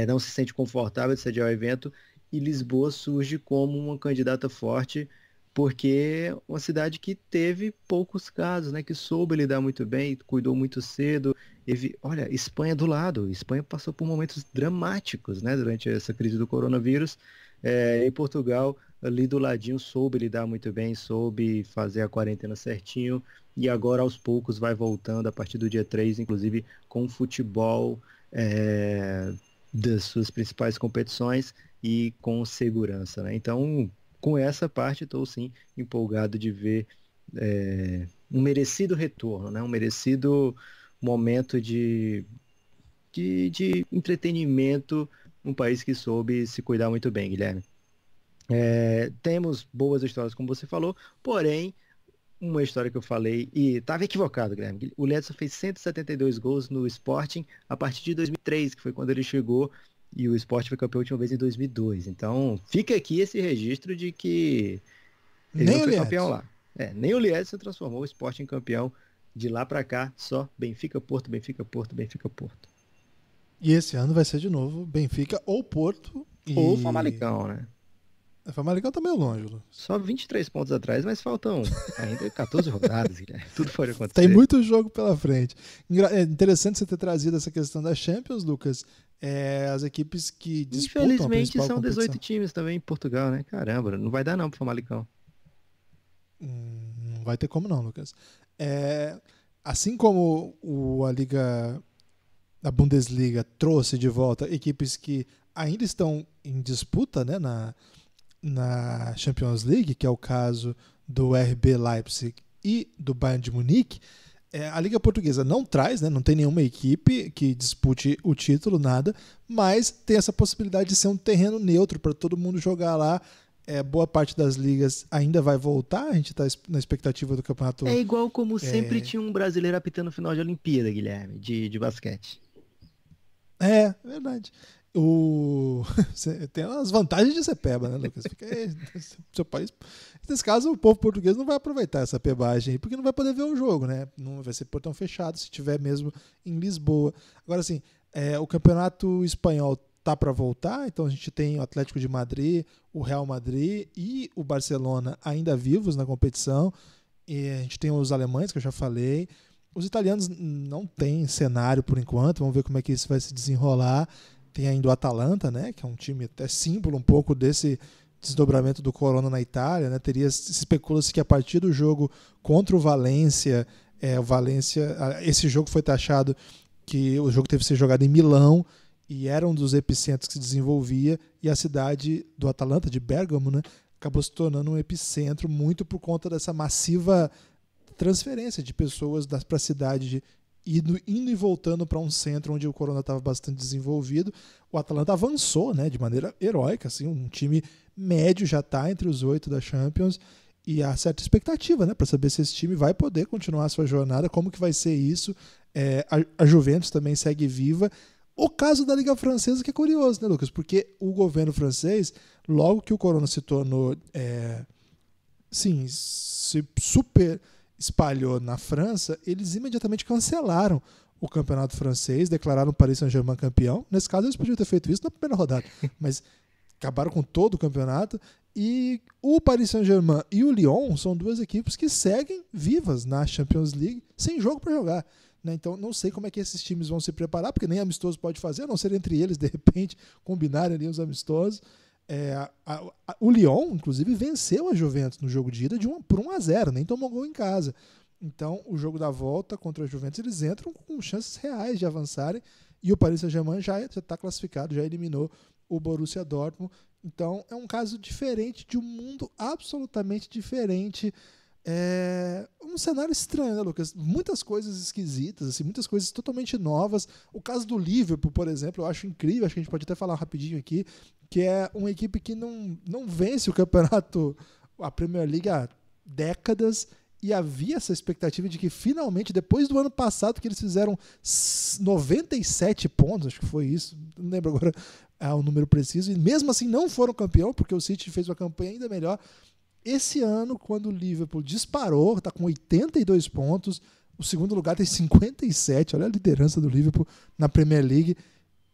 não se sente confortável de sediar o evento, e Lisboa surge como uma candidata forte, porque é uma cidade que teve poucos casos, né, que soube lidar muito bem, cuidou muito cedo. Olha, Espanha do lado. Espanha passou por momentos dramáticos, né, durante essa crise do coronavírus. Em Portugal, ali do ladinho, soube lidar muito bem, soube fazer a quarentena certinho, e agora aos poucos vai voltando a partir do dia 3, inclusive com o futebol das suas principais competições e com segurança, né? Então, com essa parte, estou sim empolgado de ver um merecido retorno, né? Um merecido momento de entretenimento, um país que soube se cuidar muito bem, Guilherme. Temos boas histórias, como você falou, porém, uma história que eu falei, e estava equivocado, Guilherme. O Ledson fez 172 gols no Sporting a partir de 2003, que foi quando ele chegou, e o Sporting foi campeão a última vez em 2002. Então, fica aqui esse registro de que ele não foi campeão lá. Nem o Ledson transformou o Sporting em campeão De lá pra cá, só Benfica, Porto, Benfica, Porto, Benfica, Porto. E esse ano vai ser de novo Benfica ou Porto. Ou E Famalicão, né? a Famalicão tá meio longe, Lucas. Só 23 pontos atrás, mas faltam ainda 14 rodadas, Guilherme. Tudo pode Tem acontecer. muito jogo pela frente. É interessante você ter trazido essa questão da Champions, Lucas. As equipes que disputam a Infelizmente principal são competição. 18 times também em Portugal, né? Caramba, não vai dar não pro Famalicão. Não vai ter como não, Lucas. Assim como a Bundesliga trouxe de volta equipes que ainda estão em disputa, né, na Champions League, que é o caso do RB Leipzig e do Bayern de Munique, a Liga Portuguesa não traz, né, não tem nenhuma equipe que dispute o título, nada, mas tem essa possibilidade de ser um terreno neutro para todo mundo jogar lá. Boa parte das ligas ainda vai voltar, a gente está na expectativa do campeonato. É igual como sempre tinha um brasileiro apitando final de Olimpíada, Guilherme, de basquete. É, verdade. Tem as vantagens de ser peba, né, Lucas? Fica aí, seu país. Nesse caso, o povo português não vai aproveitar essa pebagem aí, porque não vai poder ver o jogo, né? Não vai ser portão fechado se tiver mesmo em Lisboa. Agora, assim, o campeonato espanhol tá para voltar, então a gente tem o Atlético de Madrid, o Real Madrid e o Barcelona ainda vivos na competição. E a gente tem os alemães, que eu já falei. Os italianos não têm cenário por enquanto, vamos ver como é que isso vai se desenrolar. Tem ainda o Atalanta, né, que é um time até símbolo um pouco desse desdobramento do Corona na Itália, né? Especula-se que a partir do jogo contra o Valência, esse jogo foi taxado que o jogo teve que ser jogado em Milão e era um dos epicentros que se desenvolvia, e a cidade do Atalanta, de Bérgamo, né, acabou se tornando um epicentro muito por conta dessa massiva transferência de pessoas para a cidade, indo e voltando para um centro onde o Corona estava bastante desenvolvido. O Atalanta avançou, né, de maneira heróica, assim, um time médio, já está entre os 8 da Champions, e há certa expectativa, né, para saber se esse time vai poder continuar a sua jornada, como que vai ser isso. A Juventus também segue viva. O caso da Liga Francesa, que é curioso, né, Lucas? Porque o governo francês, logo que o Corona se tornou, se super espalhou na França, eles imediatamente cancelaram o campeonato francês, declararam o Paris Saint-Germain campeão. Nesse caso, eles podiam ter feito isso na primeira rodada, mas acabaram com todo o campeonato. E o Paris Saint-Germain e o Lyon são duas equipes que seguem vivas na Champions League, sem jogo para jogar. Então, não sei como é que esses times vão se preparar, porque nem amistoso pode fazer, a não ser entre eles, de repente, combinarem ali os amistosos. O Lyon, inclusive, venceu a Juventus no jogo de ida por 1-0, nem tomou gol em casa. Então, o jogo da volta contra a Juventus, eles entram com chances reais de avançarem, e o Paris Saint-Germain já está classificado, já eliminou o Borussia Dortmund. Então, é um caso diferente, de um mundo absolutamente diferente. Um cenário estranho, né, Lucas? Muitas coisas esquisitas, assim, muitas coisas totalmente novas. O caso do Liverpool, por exemplo, eu acho incrível, acho que a gente pode até falar rapidinho aqui, que é uma equipe que não vence o campeonato, a Premier League, há décadas, e havia essa expectativa de que finalmente, depois do ano passado, que eles fizeram 97 pontos, acho que foi isso, não lembro agora o número preciso, e mesmo assim não foram campeão, porque o City fez uma campanha ainda melhor. Esse ano, quando o Liverpool disparou, está com 82 pontos, o segundo lugar tem 57, olha a liderança do Liverpool na Premier League,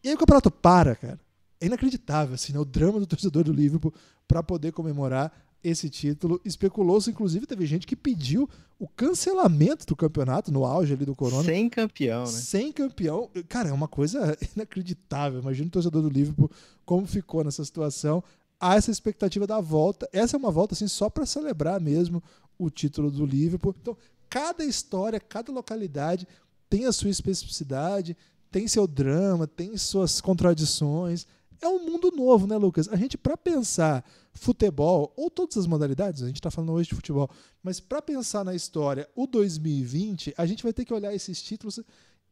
e aí o campeonato para, cara. É inacreditável, assim, né? O drama do torcedor do Liverpool para poder comemorar esse título. Especulou-se, inclusive, teve gente que pediu o cancelamento do campeonato no auge ali do Corona. Sem campeão, né? Sem campeão. Cara, é uma coisa inacreditável. Imagina o torcedor do Liverpool como ficou nessa situação. Há essa expectativa da volta. Essa é uma volta assim só para celebrar mesmo o título do Liverpool. Então, cada história, cada localidade tem a sua especificidade, tem seu drama, tem suas contradições. É um mundo novo, né, Lucas? A gente, para pensar futebol, ou todas as modalidades, a gente está falando hoje de futebol, mas para pensar na história, o 2020, a gente vai ter que olhar esses títulos,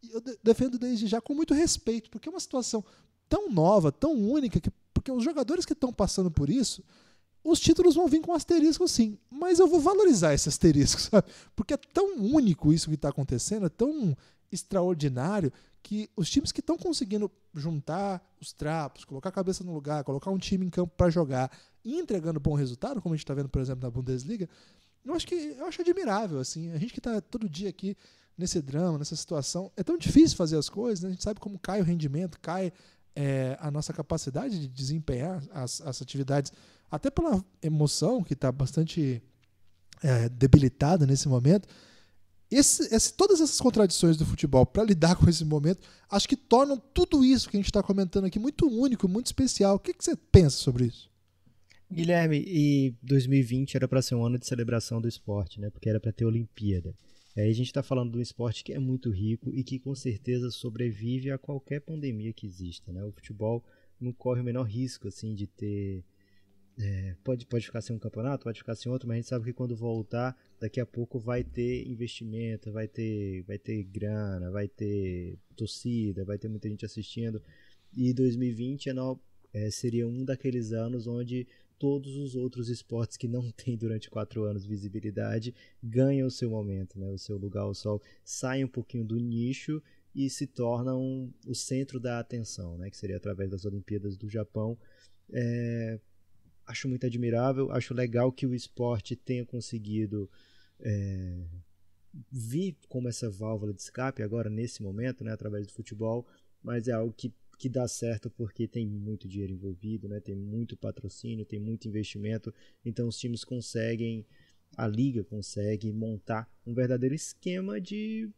e eu defendo desde já com muito respeito, porque é uma situação tão nova, tão única, porque os jogadores que estão passando por isso, os títulos vão vir com asterisco sim, mas eu vou valorizar esse asterisco, sabe? Porque é tão único isso que está acontecendo, é tão extraordinário, que os times que estão conseguindo juntar os trapos, colocar a cabeça no lugar, colocar um time em campo para jogar e entregando bom resultado, como a gente está vendo, por exemplo, na Bundesliga, Eu acho admirável, assim. A gente que está todo dia aqui nesse drama, nessa situação, é tão difícil fazer as coisas, né? A gente sabe como cai o rendimento, cai a nossa capacidade de desempenhar as atividades, até pela emoção que está bastante debilitada nesse momento. Todas essas contradições do futebol para lidar com esse momento, acho que tornam tudo isso que a gente está comentando aqui muito único, muito especial. O que você pensa sobre isso? Guilherme, e 2020 era para ser um ano de celebração do esporte, né? Porque era para ter Olimpíada. Aí a gente está falando de um esporte que é muito rico e que com certeza sobrevive a qualquer pandemia que exista, né? O futebol não corre o menor risco assim de ter pode ficar sem um campeonato, pode ficar sem outro, mas a gente sabe que quando voltar, daqui a pouco vai ter investimento, vai ter grana, vai ter torcida, vai ter muita gente assistindo. E 2020 seria um daqueles anos onde todos os outros esportes que não têm durante 4 anos visibilidade ganham o seu momento, né? O seu lugar ao sol, saem um pouquinho do nicho e se tornam o centro da atenção, né? Que seria através das Olimpíadas do Japão. Acho muito admirável, acho legal que o esporte tenha conseguido vir como essa válvula de escape agora nesse momento, né, através do futebol, mas é algo que dá certo porque tem muito dinheiro envolvido, né, tem muito patrocínio, tem muito investimento, então os times conseguem, a liga consegue montar um verdadeiro esquema de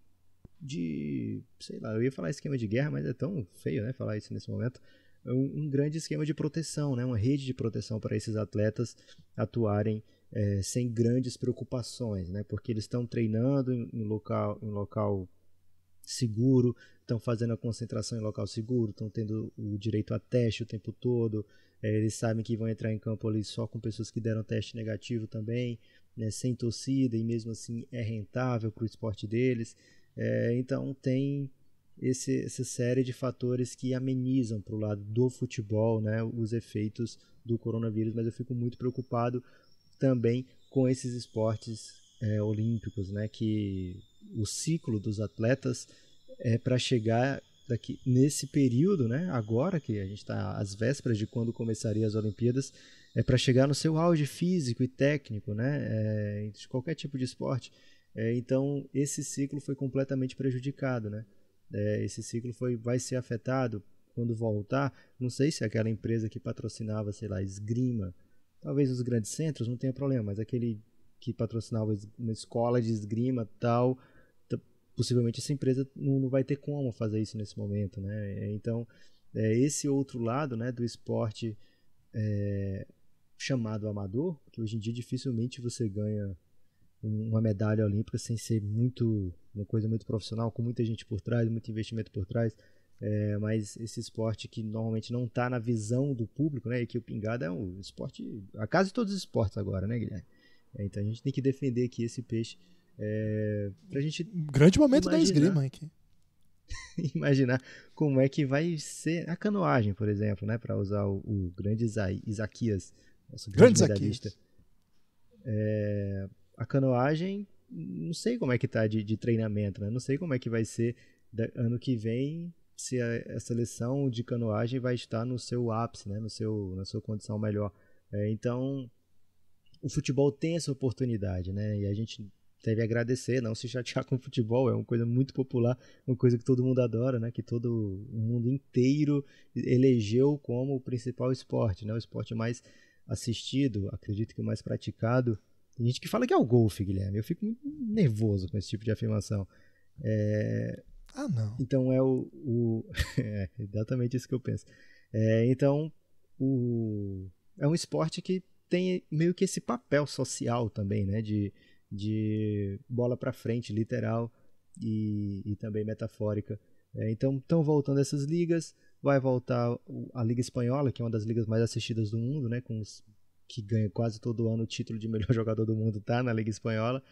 sei lá, eu ia falar esquema de guerra, mas é tão feio, né, falar isso nesse momento. Um grande esquema de proteção, né? Uma rede de proteção para esses atletas atuarem sem grandes preocupações, né? Porque eles estão treinando em local seguro, estão fazendo a concentração em local seguro, estão tendo o direito a teste o tempo todo, eles sabem que vão entrar em campo ali só com pessoas que deram teste negativo também, né? Sem torcida, e mesmo assim é rentável para o esporte deles. Então tem essa série de fatores que amenizam para o lado do futebol, né, os efeitos do coronavírus, mas eu fico muito preocupado também com esses esportes olímpicos, né, que o ciclo dos atletas é para chegar daqui, nesse período, né, agora que a gente está às vésperas de quando começaria as Olimpíadas, é para chegar no seu auge físico e técnico, né, de qualquer tipo de esporte. Então esse ciclo foi completamente prejudicado, né? Esse ciclo vai ser afetado quando voltar. Não sei se aquela empresa que patrocinava, sei lá, esgrima, talvez os grandes centros não tenha problema, mas aquele que patrocinava uma escola de esgrima tal, possivelmente essa empresa não vai ter como fazer isso nesse momento, né? Então esse outro lado, né, do esporte chamado amador, que hoje em dia dificilmente você ganha uma medalha olímpica sem ser uma coisa muito profissional, com muita gente por trás, muito investimento por trás, mas esse esporte que normalmente não está na visão do público, né, e que o pingado é um esporte, a casa de todos os esportes agora, né, Guilherme? Então a gente tem que defender aqui esse peixe, pra gente grande momento da esgrima aqui. Imaginar como é que vai ser a canoagem, por exemplo, né, para usar o grande Isaquias, nosso grande medalhista. A canoagem, não sei como é que tá de treinamento, né? Não sei como é que vai ser ano que vem, se a seleção de canoagem vai estar no seu ápice, né? Na sua condição melhor. Então, o futebol tem essa oportunidade, né? E a gente deve agradecer, não se chatear com o futebol, é uma coisa muito popular, uma coisa que todo mundo adora, né? Que todo o mundo inteiro elegeu como o principal esporte, né? O esporte mais assistido, acredito que o mais praticado. Tem gente que fala que é o golfe, Guilherme. Eu fico muito nervoso com esse tipo de afirmação. Não. Então é exatamente isso que eu penso. Então, é um esporte que tem meio que esse papel social também, né? De bola para frente, literal e também metafórica. Então, estão voltando essas ligas. Vai voltar a Liga Espanhola, que é uma das ligas mais assistidas do mundo, né? Que ganha quase todo ano o título de melhor jogador do mundo, tá na Liga Espanhola.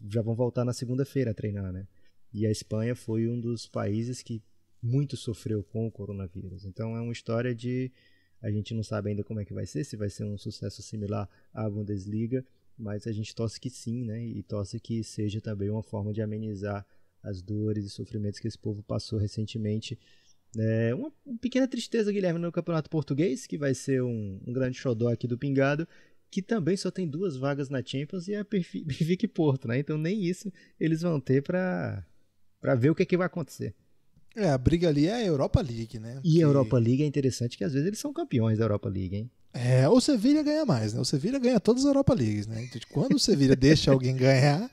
Já vão voltar na segunda-feira a treinar, né? E a Espanha foi um dos países que muito sofreu com o coronavírus. Então é uma história a gente não sabe ainda como é que vai ser, se vai ser um sucesso similar à Bundesliga, mas a gente torce que sim, né? E torce que seja também uma forma de amenizar as dores e sofrimentos que esse povo passou recentemente. Uma pequena tristeza, Guilherme, no Campeonato Português, que vai ser um grande xodó aqui do Pingado, que também só tem 2 vagas na Champions e é Benfica e Porto, né? Então nem isso eles vão ter pra ver o que vai acontecer. A briga ali é a Europa League, né? E a Europa League é interessante que às vezes eles são campeões da Europa League, hein? O Sevilha ganha mais, né? O Sevilha ganha todas as Europa Leagues, né? Então, quando o Sevilha deixa alguém ganhar,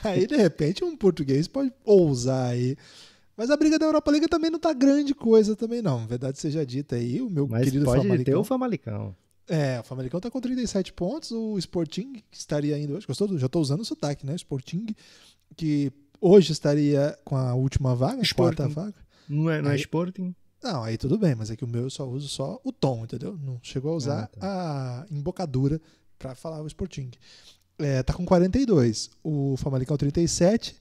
aí de repente um português pode ousar aí. Mas a briga da Europa League também não tá grande coisa também não. Verdade seja dita aí, o meu querido Famalicão. Mas pode ter o Famalicão. O Famalicão tá com 37 pontos, o Sporting que estaria indo hoje, já tô usando o sotaque, né? O Sporting que hoje estaria com a última vaga, a quarta vaga. Não é Sporting? Não, aí tudo bem, mas é que o meu eu só uso só o tom, entendeu? Não chegou a usar a embocadura pra falar o Sporting. Tá com 42, o Famalicão 37.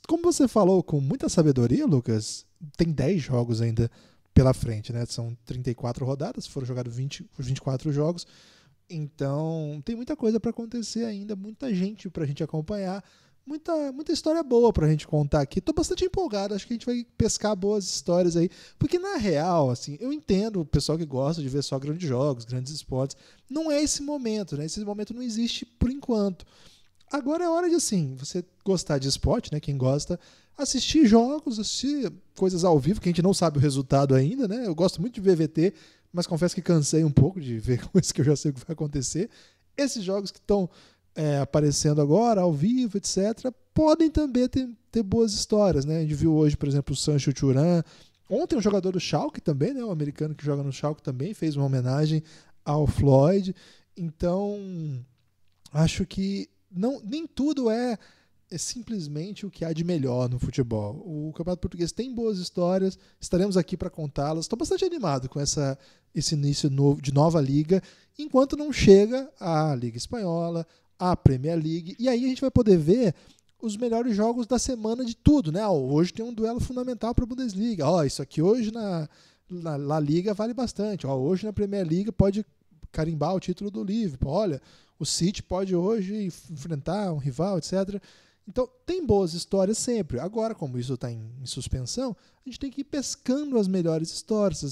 Como você falou com muita sabedoria, Lucas, tem 10 jogos ainda pela frente, né? São 34 rodadas, foram jogados 24 jogos. Então, tem muita coisa pra acontecer ainda, muita gente pra gente acompanhar. Muita história boa pra gente contar aqui. Tô bastante empolgado, acho que a gente vai pescar boas histórias aí. Porque na real, assim, eu entendo o pessoal que gosta de ver só grandes jogos, grandes esportes. Não é esse momento, né? Esse momento não existe por enquanto. Agora é hora de, assim, você gostar de esporte, né? Quem gosta, assistir jogos, assistir coisas ao vivo, que a gente não sabe o resultado ainda, né? Eu gosto muito de ver VT, mas confesso que cansei um pouco de ver coisas que eu já sei o que vai acontecer. Esses jogos que estão aparecendo agora, ao vivo, etc., podem também ter boas histórias, né? A gente viu hoje, por exemplo, o Sancho Thuram. Ontem um jogador do Schalke também, né? Um americano que joga no Schalke também fez uma homenagem ao Floyd. Então, acho que nem tudo é simplesmente o que há de melhor no futebol. O Campeonato Português tem boas histórias, estaremos aqui para contá-las. Estou bastante animado com esse início novo, de nova liga, enquanto não chega a Liga Espanhola, a Premier League, e aí a gente vai poder ver os melhores jogos da semana de tudo, né? Hoje tem um duelo fundamental para a Bundesliga. Isso aqui hoje na La Liga vale bastante. Hoje na Premier League pode carimbar o título do Liverpool. Olha, o City pode hoje enfrentar um rival, etc. Então, tem boas histórias sempre. Agora, como isso está em suspensão, a gente tem que ir pescando as melhores histórias,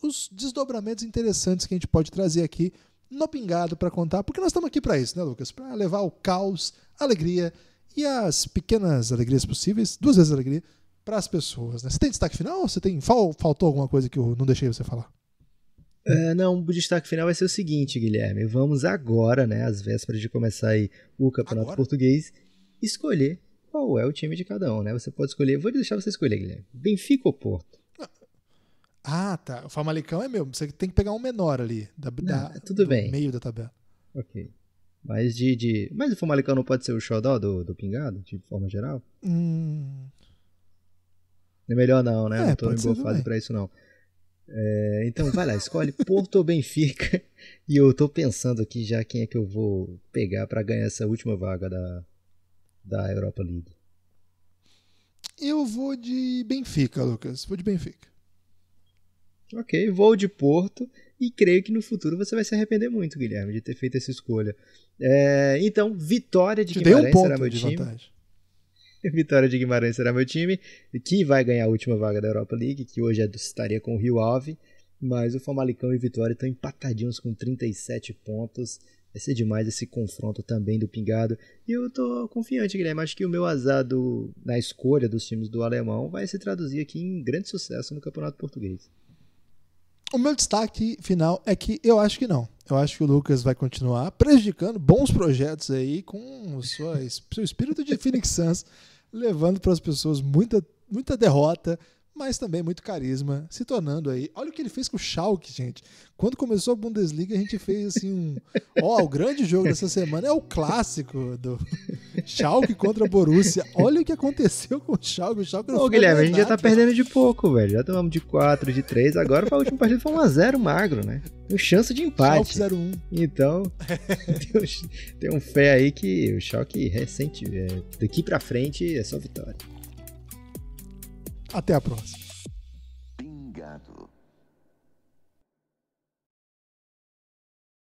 os desdobramentos interessantes que a gente pode trazer aqui no Pingado para contar, porque nós estamos aqui para isso, né, Lucas? Para levar o caos, a alegria e as pequenas alegrias possíveis, 2 vezes a alegria, para as pessoas, né? Você tem destaque final ou faltou alguma coisa que eu não deixei você falar? Não, o destaque final vai ser o seguinte, Guilherme. Vamos agora, né, às vésperas de começar aí o Campeonato Português, escolher qual é o time de cada um, né? Você pode escolher, vou deixar você escolher, Guilherme. Benfica ou Porto? Tá. O Famalicão é meu. Você tem que pegar um menor ali, tudo bem. Meio da tabela. Ok. Mas mas o Famalicão não pode ser o xodó do Pingado, de forma geral? É melhor não, né? Não tô em boa fase pra isso, não. Então, vai lá, escolhe Porto ou Benfica. E eu tô pensando aqui já quem é que eu vou pegar pra ganhar essa última vaga da Europa League. Eu vou de Benfica, Lucas. Vou de Benfica. Ok, vou de Porto e creio que no futuro você vai se arrepender muito, Guilherme, de ter feito essa escolha. Então, Vitória de Guimarães será meu time. Vantagem. Vitória de Guimarães será meu time, que vai ganhar a última vaga da Europa League, que hoje estaria com o Rio Ave, mas o Famalicão e Vitória estão empatadinhos com 37 pontos. Vai ser demais esse confronto também do Pingado. E eu tô confiante, Guilherme. Acho que o meu azar na escolha dos times do alemão vai se traduzir aqui em grande sucesso no Campeonato Português. O meu destaque final é que eu acho que não. Eu acho que o Lucas vai continuar prejudicando bons projetos aí com o seu espírito de Phoenix Suns, levando para as pessoas muita derrota, mas também muito carisma, se tornando aí... Olha o que ele fez com o Schalke, gente. Quando começou a Bundesliga, a gente fez assim o grande jogo dessa semana é o clássico do Schalke contra a Borussia. Olha o que aconteceu com o Schalke. O Schalke não Guilherme, a gente já tá perdendo de pouco, velho. Já tomamos de 4, de 3. Agora a última partida foi 1-0 magro, né? Tem chance de empate. Schalke 0-1. Então, tem um fé aí que o Schalke recente, daqui pra frente é só vitória. Até a próxima.